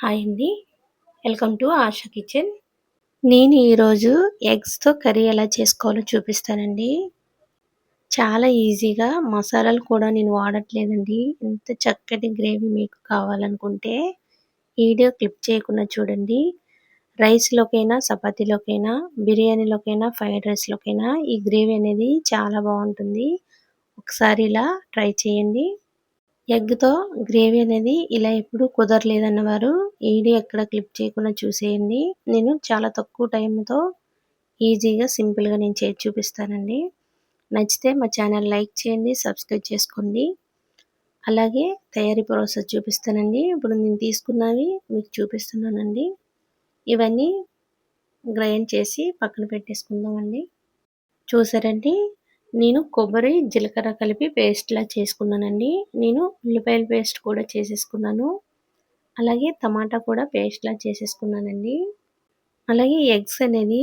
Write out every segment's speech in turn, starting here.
Hi అండి. Welcome to Asha kitchen. నేను ఈరోజు ఎగ్స్‌తో కర్రీ ఎలా చేసుకోవాలో చూపిస్తానండి. చాలా ఈజీగా మసాలాలు కూడా నేను వాడట్లేదండి. ఇంత చక్కటి గ్రేవీ మీకు కావాలనుకుంటే వీడియో క్లిప్ చేయకుండా చూడండి. రైస్‌లోకైనా, చపాతీలోకైనా, బిర్యానీలోకైనా, ఫ్రైడ్ రైస్‌లోకైనా ఈ గ్రేవీ అనేది చాలా బావుంటుంది. ఒకసారి ఇలా ట్రై చేయండి. ఎగ్‌తో గ్రేవీ అనేది ఇలా ఎప్పుడు కుదరలేదన్నవారు ఈ వీడియో ఎక్కడ క్లిప్ చేయకుండా చూసేయండి. నేను చాలా తక్కువ టైంతో ఈజీగా, సింపుల్‌గా నేను చేసి చూపిస్తానండి. నచ్చితే మా ఛానల్ లైక్ చేయండి, సబ్స్క్రైబ్ చేసుకోండి. అలాగే తయారీ ప్రాసెస్ చూపిస్తానండి. ఇప్పుడు నేను తీసుకున్నవి మీకు చూపిస్తున్నానండి. ఇవన్నీ గ్రైండ్ చేసి పక్కన పెట్టేసుకుందామండి. చూసారండి, నేను కొబ్బరి, జీలకర్ర కలిపి పేస్ట్‌లా చేసుకున్నానండి. నేను ఉల్లిపాయల పేస్ట్ కూడా చేసేసుకున్నాను. అలాగే టమాటా కూడా పేస్ట్‌లా చేసేసుకున్నానండి. అలాగే ఎగ్స్ అనేది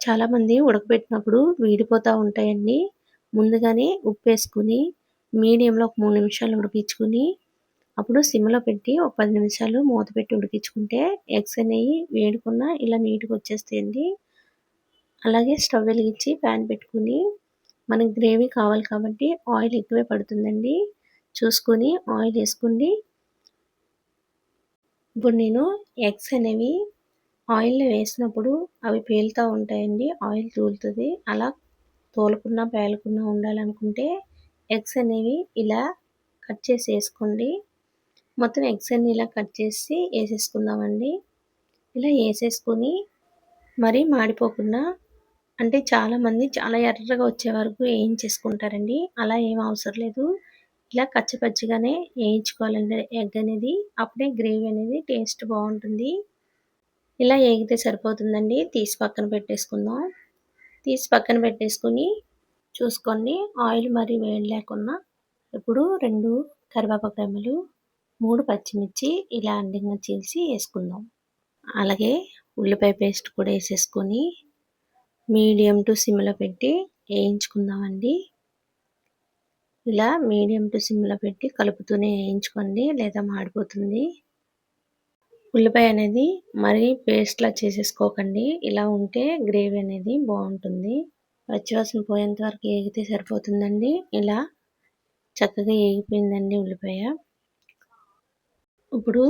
చాలామంది ఉడకబెట్టినప్పుడు విడిపోతూ ఉంటాయండి. ముందుగానే ఉప్పేసుకొని మీడియంలో ఒక 3 నిమిషాలు ఉడికించుకొని అప్పుడు సిమ్‌లో పెట్టి ఒక 10 నిమిషాలు మూత పెట్టి ఉడికించుకుంటే ఎగ్స్ అనేవి వేడకుండా ఇలా నీట్‌గా వచ్చేస్తాయండి. అలాగే స్టవ్ వెలిగించి ప్యాన్ పెట్టుకొని మనకి గ్రేవీ కావాలి కాబట్టి ఆయిల్ ఎక్కువే పడుతుందండి. చూసుకొని ఆయిల్ వేసుకోండి. ఇప్పుడు నేను ఎగ్స్ అనేవి ఆయిల్‌లో వేసినప్పుడు అవి పేలుతూ ఉంటాయండి. ఆయిల్ తూలుతుంది. అలా తోలకుండా పేలకుండా ఉండాలనుకుంటే ఎగ్స్ అనేవి ఇలా కట్ చేసి వేసుకోండి. మొత్తం ఎగ్స్ అన్ని ఇలా కట్ చేసి వేసేసుకుందామండి. ఇలా వేసేసుకొని మరీ మాడిపోకుండా, అంటే చాలామంది చాలా ఎర్రగా వచ్చే వరకు వేయించేసుకుంటారండి. అలా ఏం అవసరం లేదు. ఇలా కచ్చపచ్చిగానే వేయించుకోవాలండి ఎగ్ అనేది. అప్పుడే గ్రేవీ అనేది టేస్ట్ బాగుంటుంది. ఇలా ఏగితే సరిపోతుందండి. తీసి పక్కన పెట్టేసుకుందాం. తీసి పక్కన పెట్టేసుకొని చూసుకోండి, ఆయిల్ మరీ వేడి లేకుండా ఇప్పుడు 2 కరివేపాకు రెమ్మలు, 3 పచ్చిమిర్చి ఇలా అందంగా చీల్చి వేసుకుందాం. అలాగే ఉల్లిపాయ పేస్ట్ కూడా వేసేసుకొని మీడియం టు సిమ్‌లో పెట్టి వేయించుకుందామండి. ఇలా మీడియం టు సిమ్‌లో పెట్టి కలుపుతూనే వేయించుకోండి, లేదా మాడిపోతుంది. ఉల్లిపాయ అనేది మరీ పేస్ట్‌లా చేసేసుకోకండి. ఇలా ఉంటే గ్రేవీ అనేది బాగుంటుంది. పచ్చివాసన పోయేంత వరకు ఏగితే సరిపోతుందండి. ఇలా చక్కగా ఏగిపోయిందండి ఉల్లిపాయ. ఇప్పుడు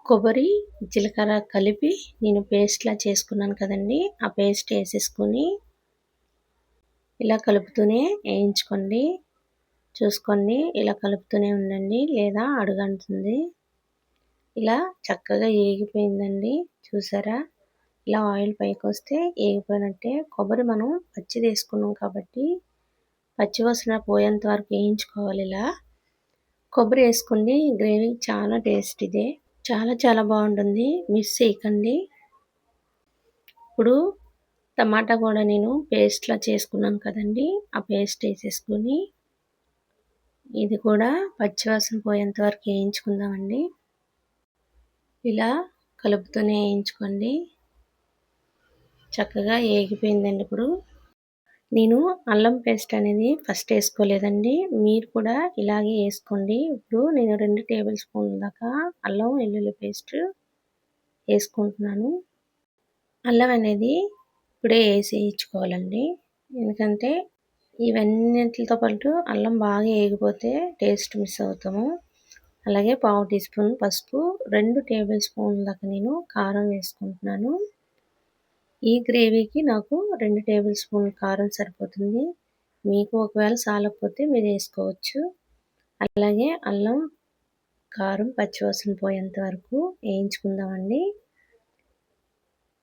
కొబ్బరి, జీలకర్ర కలిపి నేను పేస్ట్‌లా చేసుకున్నాను కదండీ! ఆ పేస్ట్ వేసేసుకొని ఇలా కలుపుతూనే వేయించుకోండి. చూసుకోండి, ఇలా కలుపుతూనే ఉండండి, లేదా అడుగంటుతుంది. ఇలా చక్కగా ఏగిపోయిందండి. చూసారా? ఇలా ఆయిల్ పైకొస్తే ఏగిపోయినట్టే. కొబ్బరి మనం పచ్చిది వేసుకున్నాం కాబట్టి పచ్చివాసన పోయేంత వరకు వేయించుకోవాలి. ఇలా కొబ్బరి వేసుకోండి, గ్రేవీ చాలా టేస్ట్ ఇదే. చాలా చాలా బాగుంటుంది. మిస్ చేయకండి. ఇప్పుడు టమాటా కూడా నేను పేస్ట్‌లా చేసుకున్నాను కదండీ! ఆ పేస్ట్ వేసేసుకొని ఇది కూడా పచ్చివాసన పోయేంత వరకు వేయించుకుందామండి. ఇలా కలుపుతూనే వేయించుకోండి. చక్కగా ఏగిపోయిందండి. ఇప్పుడు నేను అల్లం పేస్ట్ అనేది ఫస్ట్ వేసుకోలేదండి. మీరు కూడా ఇలాగే వేసుకోండి. ఇప్పుడు నేను 2 టేబుల్ స్పూన్ల దాకా అల్లం వెల్లుల్లి పేస్ట్ వేసుకుంటున్నాను. అల్లం అనేది ఇప్పుడే వేసేయించుకోవాలండి. ఎందుకంటే ఇవన్నిటితో పాటు అల్లం బాగా ఏగిపోతే టేస్ట్ మిస్ అవుతాము. అలాగే పావు టీ స్పూన్ పసుపు, 2 టేబుల్ స్పూన్ల దాకా నేను కారం వేసుకుంటున్నాను. ఈ గ్రేవీకి నాకు 2 టేబుల్ స్పూన్ల కారం సరిపోతుంది. మీకు ఒకవేళ చాలకపోతే మీరు వేసుకోవచ్చు. అలాగే అల్లం, కారం పచ్చివాసన పోయేంత వరకు వేయించుకుందామండి.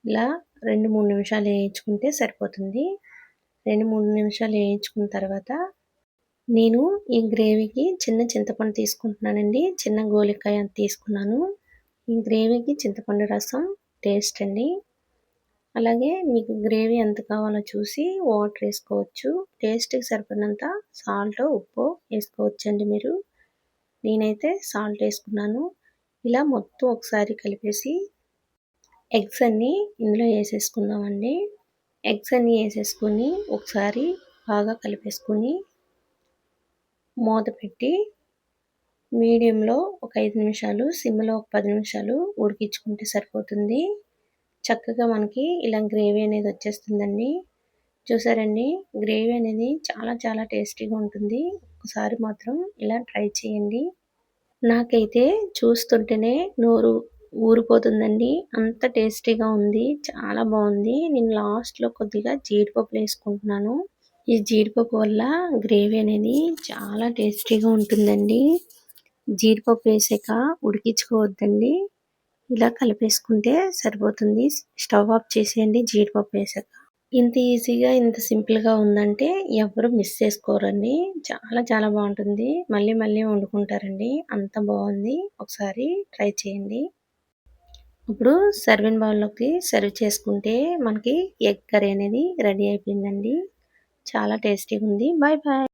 ఇలా 2, 3 నిమిషాలు వేయించుకుంటే సరిపోతుంది. 2, 3 నిమిషాలు వేయించుకున్న తర్వాత నేను ఈ గ్రేవీకి చిన్న చింతపండు తీసుకుంటున్నానండి. చిన్న గోలికాయ అంత తీసుకున్నాను. ఈ గ్రేవీకి చింతపండు రసం టేస్ట్ అండి. అలాగే మీకు గ్రేవీ ఎంత కావాలో చూసి వాటర్ వేసుకోవచ్చు. టేస్ట్‌కి సరిపడినంత సాల్టో, ఉప్పో వేసుకోవచ్చండి మీరు. నేనైతే సాల్ట్ వేసుకున్నాను. ఇలా మొత్తం ఒకసారి కలిపేసి ఎగ్స్ అన్నీ ఇందులో వేసేసుకుందామండి. ఎగ్స్ అన్నీ వేసేసుకొని ఒకసారి బాగా కలిపేసుకొని మూత పెట్టి మీడియంలో ఒక 5 నిమిషాలు, సిమ్‌లో ఒక 10 నిమిషాలు ఉడికించుకుంటే సరిపోతుంది. చక్కగా మనకి ఇలా గ్రేవీ అనేది వచ్చేస్తుందండి. చూసారండి, గ్రేవీ అనేది చాలా చాలా టేస్టీగా ఉంటుంది. ఒకసారి మాత్రం ఇలా ట్రై చేయండి. నాకైతే చూస్తుంటేనే నోరు ఊరిపోతుందండి. అంత టేస్టీగా ఉంది. చాలా బావుంది. నేను లాస్ట్‌లో కొద్దిగా జీడిపప్పులేసుకుంటున్నాను. ఈ జీడిపప్పు వల్ల గ్రేవీ అనేది చాలా టేస్టీగా ఉంటుందండి. జీడిపప్పు వేసాక ఉడికించుకోవద్దండి. ఇలా కలిపేసుకుంటే సరిపోతుంది. స్టవ్ ఆఫ్ చేసేయండి జీడిపప్పు వేసాక. ఇంత ఈజీగా, ఇంత సింపుల్‌గా ఉందంటే ఎవ్వరు మిస్ చేసుకోరండి. చాలా చాలా బావుంటుంది. మళ్ళీ మళ్ళీ వండుకుంటారండి. అంత బావుంది. ఒకసారి ట్రై చేయండి. ఇప్పుడు సర్వింగ్ బౌల్‌లోకి సర్వ్ చేసుకుంటే మనకి ఎగ్ కర్రీ అనేది రెడీ అయిపోయిందండి. చాలా టేస్టీగా ఉంది. Bye bye.